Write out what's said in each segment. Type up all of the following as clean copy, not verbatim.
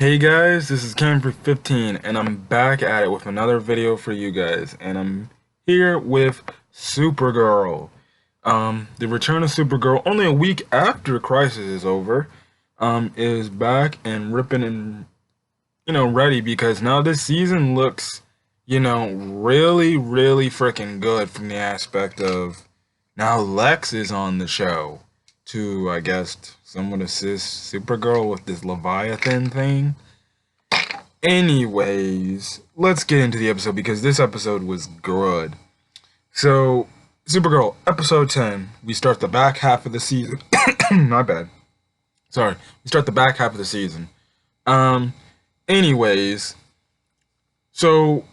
Hey guys, this is Cam15 and I'm back at it with another video for you guys, and I'm here with Supergirl. The return of Supergirl, only a week after Crisis is over, is back and ripping and ready, because now this season looks, really freaking good from the aspect of now Lex is on the show to, I guess, somewhat assist Supergirl with this Leviathan thing. Anyways, let's get into the episode because this episode was good. So, Supergirl, episode 10, we start the back half of the season. My bad. Sorry. We start the back half of the season. Anyways, so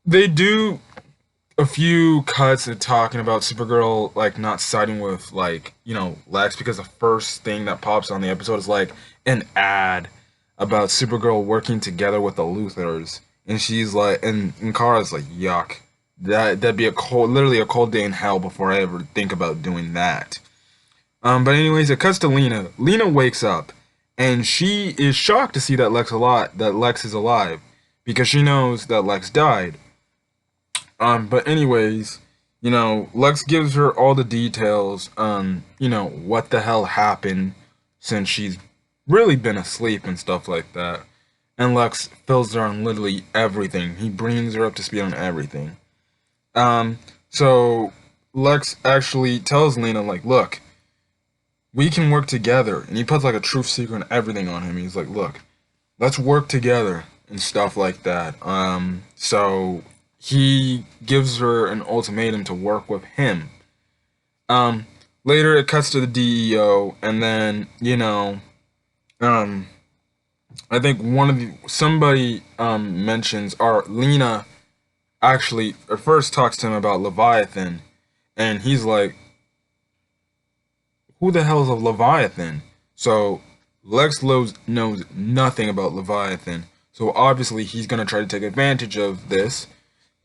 they do a few cuts of talking about Supergirl, like, not siding with, like, Lex, because the first thing that pops on the episode is, like, an ad about Supergirl working together with the Luthors. And she's like, and Kara's like, yuck. That'd be literally a cold day in hell before I ever think about doing that. But anyways, it cuts to Lena. Lena wakes up, and she is shocked to see that Lex is alive, because she knows that Lex died. But anyways, Lex gives her all the details on, what the hell happened since she's really been asleep and stuff like that. And Lex fills her on literally everything. He brings her up to speed on everything. So Lex actually tells Lena, like, look, we can work together. And he puts like a truth secret and everything on him. He's like, look, let's work together and stuff like that. So he gives her an ultimatum to work with him. Later it cuts to the DEO, and then, I think somebody mentions, or Lena actually at first talks to him about Leviathan, and he's like, who the hell is a Leviathan? So Lex knows nothing about Leviathan, so obviously he's gonna try to take advantage of this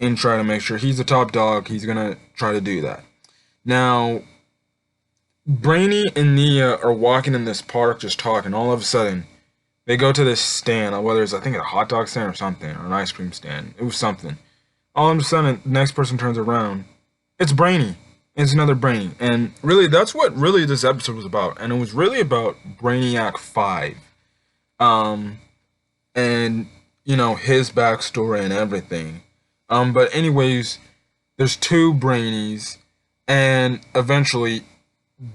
and try to make sure he's the top dog. He's gonna try to do that. Now, Brainy and Nia are walking in this park just talking. All of a sudden, they go to this stand, whether it's, I think, a hot dog stand or something, or an ice cream stand. It was something. All of a sudden, the next person turns around. It's Brainy. It's another Brainy. And really, that's what really this episode was about. And it was really about Brainiac 5. And, his backstory and everything. But anyways, there's two Brainies, and eventually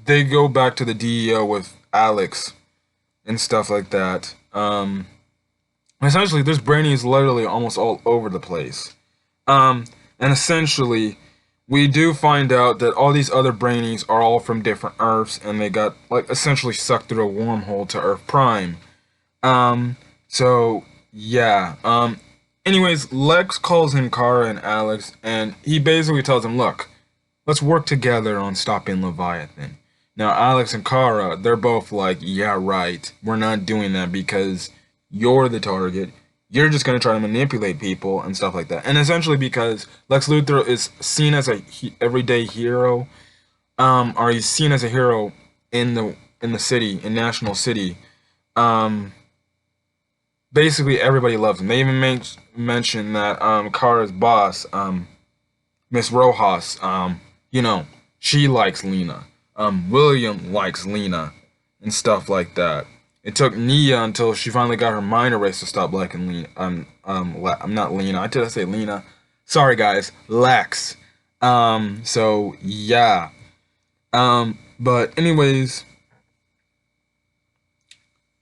they go back to the DEO with Alex and stuff like that. Essentially, this Brainy is literally almost all over the place. And essentially, we do find out that all these other Brainies are all from different Earths, and they got, like, essentially sucked through a wormhole to Earth Prime. So, yeah. Anyways, Lex calls in Kara and Alex, and he basically tells them, look, let's work together on stopping Leviathan. Now, Alex and Kara, they're both like, yeah, right. We're not doing that because you're the target. You're just going to try to manipulate people and stuff like that. And essentially because Lex Luthor is seen as a everyday hero, or he's seen as a hero in the city, in National City. Basically, everybody loves him. They even mention that Kara's boss, Miss Rojas, she likes Lena. William likes Lena and stuff like that. It took Nia until she finally got her mind erased to stop liking Lena. I'm not Lena. I did say Lena. Sorry guys, Lex. So yeah. But anyways,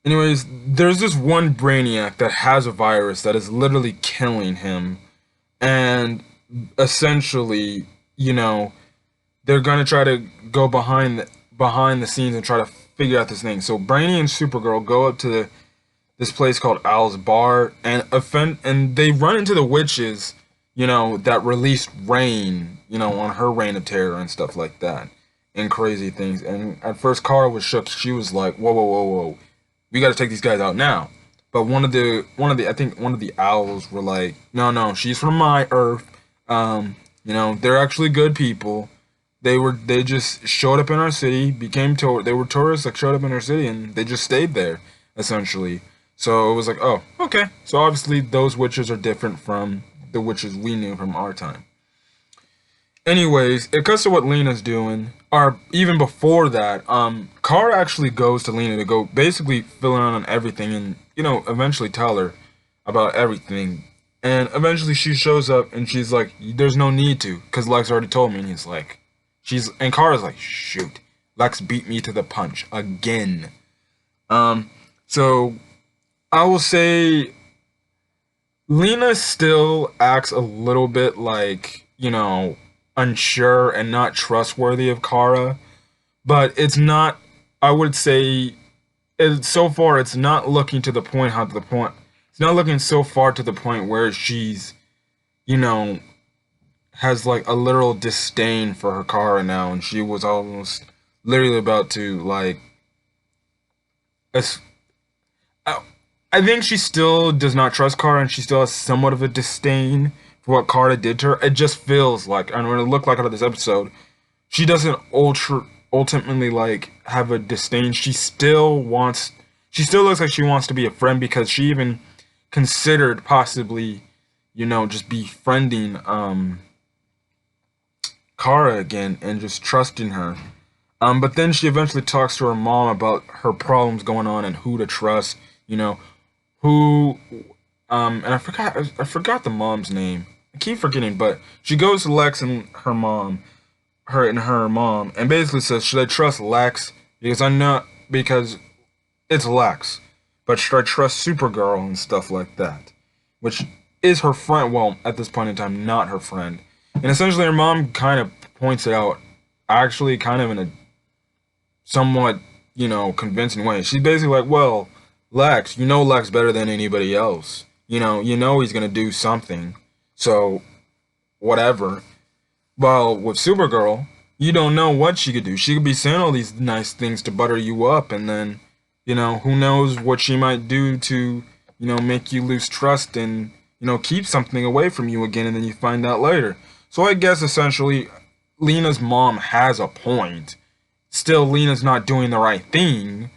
there's this one Brainiac that has a virus that is literally killing him, and essentially, they're gonna try to go behind the scenes and try to figure out this thing. So Brainy and Supergirl go up to this place called Al's Bar, and they run into the witches, that released rain, on her reign of terror and stuff like that, and crazy things. And at first, Kara was shook. She was like, "Whoa, whoa, whoa, whoa, we got to take these guys out now." But one of the owls were like, "No, she's from my Earth. They're actually good people. They just showed up in our city, they were tourists that showed up in our city, and they just stayed there, essentially. So it was like, oh, okay. So obviously those witches are different from the witches we knew from our time. Anyways, it cuts to what Lena's doing, or even before that, Kara actually goes to Lena to go basically fill her in on everything and, eventually tell her about everything. And eventually she shows up and she's like, there's no need to, because Lex already told me. And and Kara's like, shoot, Lex beat me to the punch again. So I will say Lena still acts a little bit like, unsure and not trustworthy of Kara, but it's not, I would say, so far it's not looking to the point, it's not looking so far to the point where she's, you know, has like a literal disdain for her Kara now, and she was almost literally about to, like, as, I think she still does not trust Kara, and she still has somewhat of a disdain for what Kara did to her. It just feels like, and when it looked like out of this episode, she doesn't ultimately like have a disdain. She still looks like she wants to be a friend, because she even considered possibly, just befriending Kara again and just trusting her. But then she eventually talks to her mom about her problems going on and who to trust. Who and I forgot the mom's name. I keep forgetting, but she goes to Lex and her mom, and basically says, "Should I trust Lex because it's Lex, but should I trust Supergirl and stuff like that?" Which is her friend. Well, at this point in time, not her friend. And essentially, her mom kind of points it out, actually, kind of in a somewhat, convincing way. She's basically like, "Well, Lex, you know Lex better than anybody else. You know he's gonna do something. So, whatever." Well, with Supergirl, you don't know what she could do. She could be saying all these nice things to butter you up, and then, who knows what she might do to, make you lose trust and, keep something away from you again, and then you find out later. So I guess essentially, Lena's mom has a point. Still, Lena's not doing the right thing,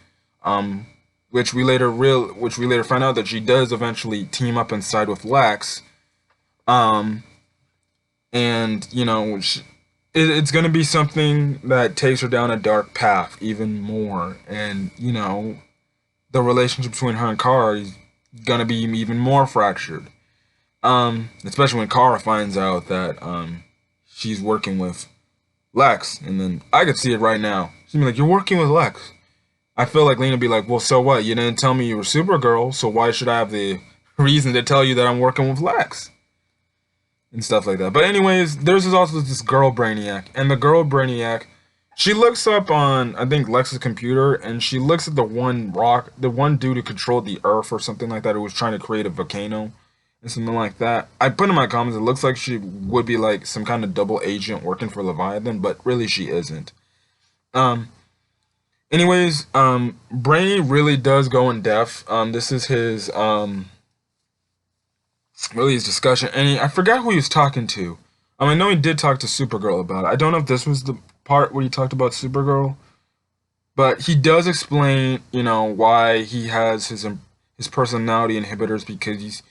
which we later find out that she does eventually team up and side with Lex. Um, and it's going to be something that takes her down a dark path even more, and the relationship between her and Kara is going to be even more fractured, especially when Kara finds out that she's working with Lex. And then I could see it right now. She'd be like, "You're working with Lex." I feel like Lena would be like, "Well, so what? You didn't tell me you were Supergirl, so why should I have the reason to tell you that I'm working with Lex?" And stuff like that. But anyways, there's also this girl Brainiac, and the girl Brainiac, she looks up on, I think, Lex's computer, and she looks at the one dude who controlled the Earth or something like that, who was trying to create a volcano and something like that. I put in my comments, it looks like she would be like some kind of double agent working for Leviathan, but really she isn't. Um, Anyways, Brainy really does go in depth. This is his really his discussion, and I forgot who he was talking to. I know he did talk to Supergirl about it. I don't know if this was the part where he talked about Supergirl, but he does explain, why he has his personality inhibitors, because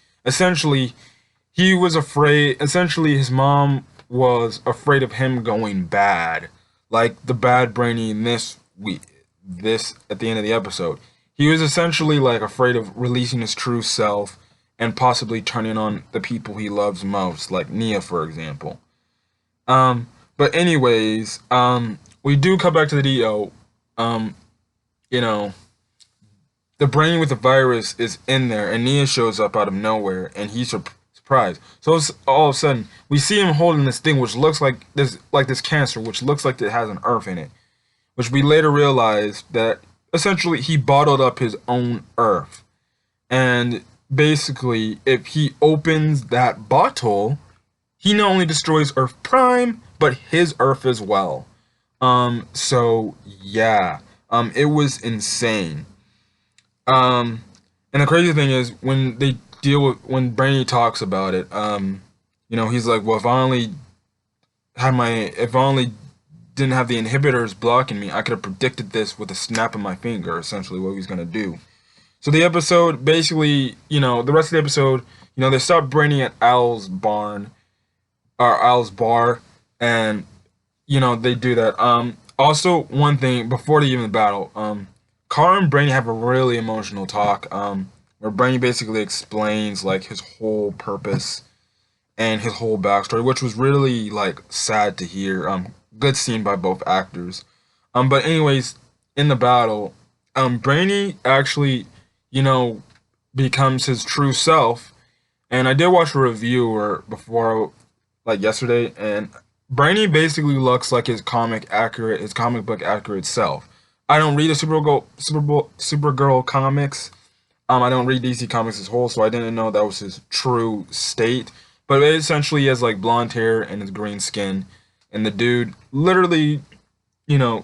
he was afraid. Essentially, his mom was afraid of him going bad, like the bad Brainy in this at the end of the episode. He was essentially like afraid of releasing his true self and possibly turning on the people he loves most, like Nia, for example. But anyways, we do come back to the DO. You know, the brain with the virus is in there, and Nia shows up out of nowhere, and he's surprised. So all of a sudden, we see him holding this thing, which looks like this cancer, which looks like it has an Earth in it. Which we later realized that essentially he bottled up his own Earth. And basically, if he opens that bottle, he not only destroys Earth Prime, but his Earth as well. So yeah. It was insane. And the crazy thing is when Brainy talks about it, he's like, well, if I only didn't have the inhibitors blocking me, I could have predicted this with a snap of my finger, essentially what he was gonna do. So the episode basically, the rest of the episode, they stop Brainy at Al's barn or Al's bar, and they do that. Also, one thing before they even battle, Kara and Brainy have a really emotional talk. Where Brainy basically explains like his whole purpose and his whole backstory, which was really like sad to hear. Good scene by both actors. But anyways, in the battle, Brainy actually, you know, becomes his true self. And I did watch a reviewer before, like yesterday, and Brainy basically looks like his comic book accurate self. I don't read the Supergirl comics. I don't read DC comics as a whole, so I didn't know that was his true state. But it essentially has like blonde hair and his green skin, and the dude literally,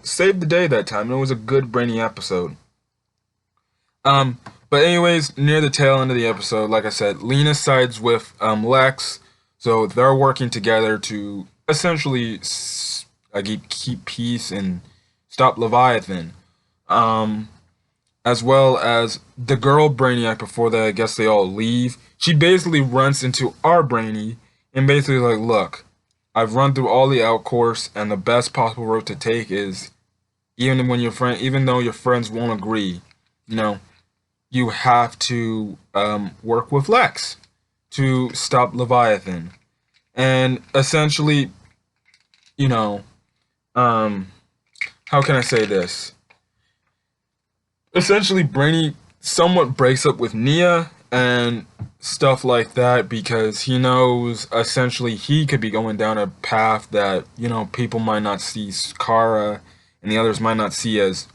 saved the day that time. It was a good Brainy episode. Um, but anyways, near the tail end of the episode, like I said, Lena sides with Lex, so they're working together to essentially keep peace and stop Leviathan. Um, as well as the girl Brainiac before that. I guess they all leave. She basically runs into our Brainy and basically like, look, I've run through all the out course, and the best possible route to take is even though your friends won't agree, you know, you have to work with Lex to stop Leviathan. And essentially, you know, um, how can I say this? Essentially, Brainy somewhat breaks up with Nia and stuff like that because he knows essentially he could be going down a path that, people might not see Kara and the others might not see as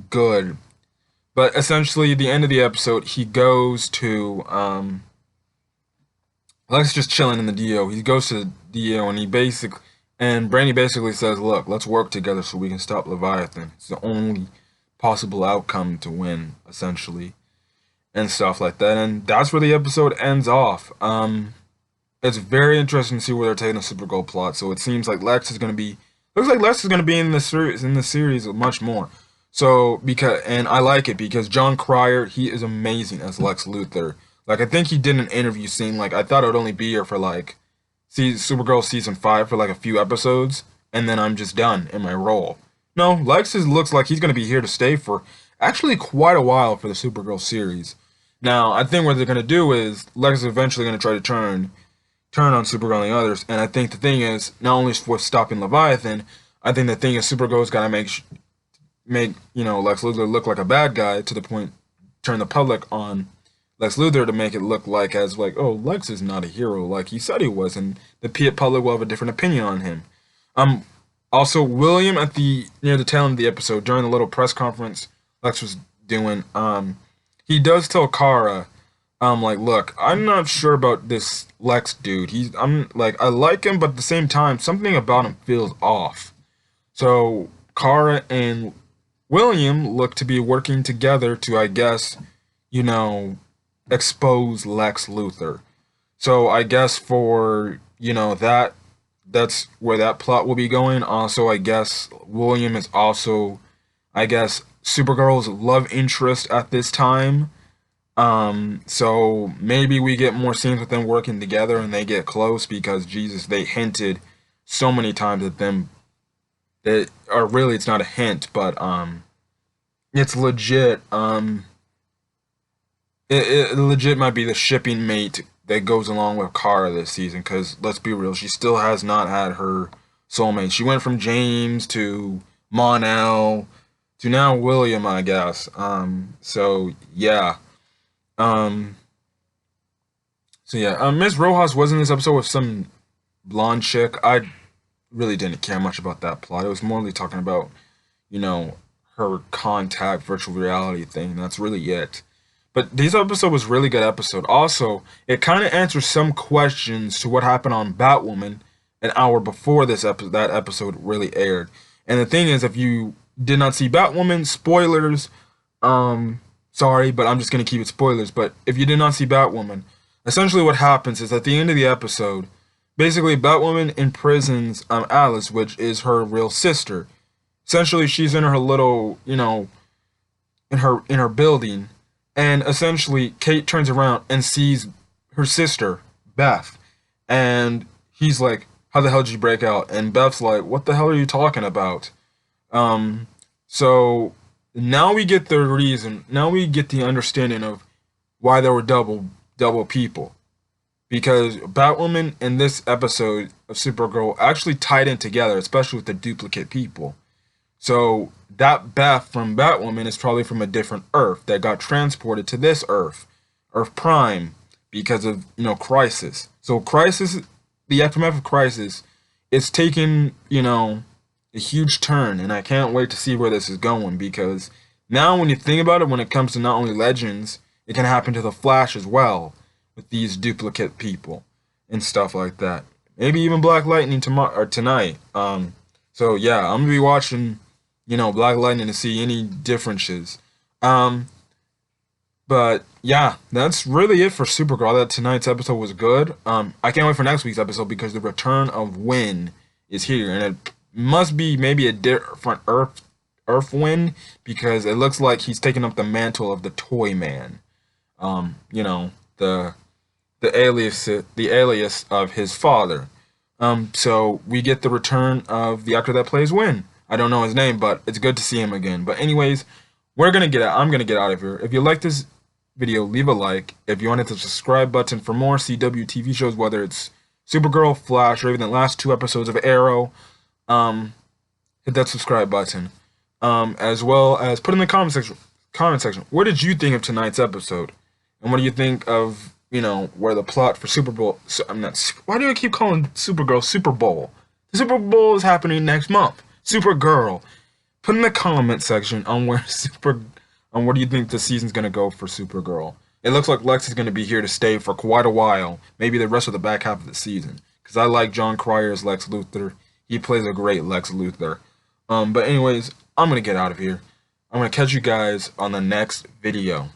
good. But essentially, at the end of the episode, he goes to Lex just chilling in the DO. He goes to the DO and Brandy basically says, "Look, let's work together so we can stop Leviathan. It's the only possible outcome to win, essentially, and stuff like that." And that's where the episode ends off. It's very interesting to see where they're taking the Supergirl plot. So it seems like looks like Lex is gonna be in the series much more. So and I like it because John Cryer, he is amazing as Lex Luthor. Like I think he did an interview saying like I thought I would only be here for like see Supergirl season 5 for like a few episodes and then I'm just done in my role. No, looks like he's gonna be here to stay for actually quite a while for the Supergirl series. Now I think what they're gonna do is Lex is eventually gonna try to turn on Supergirl and the others, and I think the thing is not only for stopping Leviathan, I think the thing is Supergirl's gotta make Lex Luthor look like a bad guy to the point turn the public on Lex Luthor to make it look like as like, oh, Lex is not a hero like he said he was, and the public will have a different opinion on him. Um, Also William at the near the tail end of the episode during the little press conference Lex was doing, he does tell Kara, like, look, I'm not sure about this Lex dude. I'm like, I like him, but at the same time, something about him feels off. So Kara and William look to be working together to, I guess, you know, expose Lex Luthor. So I guess for, that's where that plot will be going. Also, I guess William is also, I guess, Supergirl's love interest at this time. So maybe we get more scenes with them working together and they get close because Jesus, they hinted so many times at them that, or really it's not a hint, but it's legit. It legit might be the shipping mate that goes along with Kara this season. Because let's be real, she still has not had her soulmate. She went from James to Mon-El to now William, I guess. So yeah. Um, Miss Rojas was in this episode with some blonde chick. I really didn't care much about that plot. It was morely talking about, you know, her contact virtual reality thing. That's really it. But this episode was a really good episode. Also, it kind of answers some questions to what happened on Batwoman an hour before that episode really aired. And the thing is, if you did not see Batwoman, spoilers. Sorry, but I'm just gonna keep it spoilers. But if you did not see Batwoman, essentially what happens is at the end of the episode, basically Batwoman imprisons Alice, which is her real sister. Essentially, she's in her little, in her building, And essentially, Kate turns around and sees her sister, Beth. And he's like, how the hell did you break out? And Beth's like, what the hell are you talking about? Um, so now we get the reason, now we get the understanding of why there were double people. Because Batwoman and this episode of Supergirl actually tied in together, especially with the duplicate people. So that Beth from Batwoman is probably from a different Earth that got transported to this Earth, Earth Prime, because of Crisis. So Crisis, the aftermath of Crisis, it's taken a huge turn, and I can't wait to see where this is going because now when you think about it, when it comes to not only Legends, it can happen to the Flash as well with these duplicate people and stuff like that. Maybe even Black Lightning tomorrow or tonight. So yeah, I'm gonna be watching Black Lightning to see any differences. Um, but yeah, that's really it for Supergirl. That tonight's episode was good. I can't wait for next week's episode because the return of Win is here, and it must be maybe a different Earth Win because it looks like he's taking up the mantle of the Toy Man. The alias of his father. So we get the return of the actor that plays Win. I don't know his name, but it's good to see him again. But anyways, I'm gonna get out of here. If you like this video, leave a like. If you want to hit the subscribe button for more CW TV shows, whether it's Supergirl, Flash, or even the last 2 episodes of Arrow, hit that subscribe button. As well as put in the comment section. What did you think of tonight's episode? And what do you think of, where the plot for Super Bowl... Why do I keep calling Supergirl Super Bowl? The Super Bowl is happening next month. Supergirl. Put in the comment section on where what do you think the season's going to go for Supergirl. It looks like Lex is going to be here to stay for quite a while. Maybe the rest of the back half of the season. Because I like John Cryer's Lex Luthor. He plays a great Lex Luthor. But anyways, I'm going to get out of here. I'm going to catch you guys on the next video.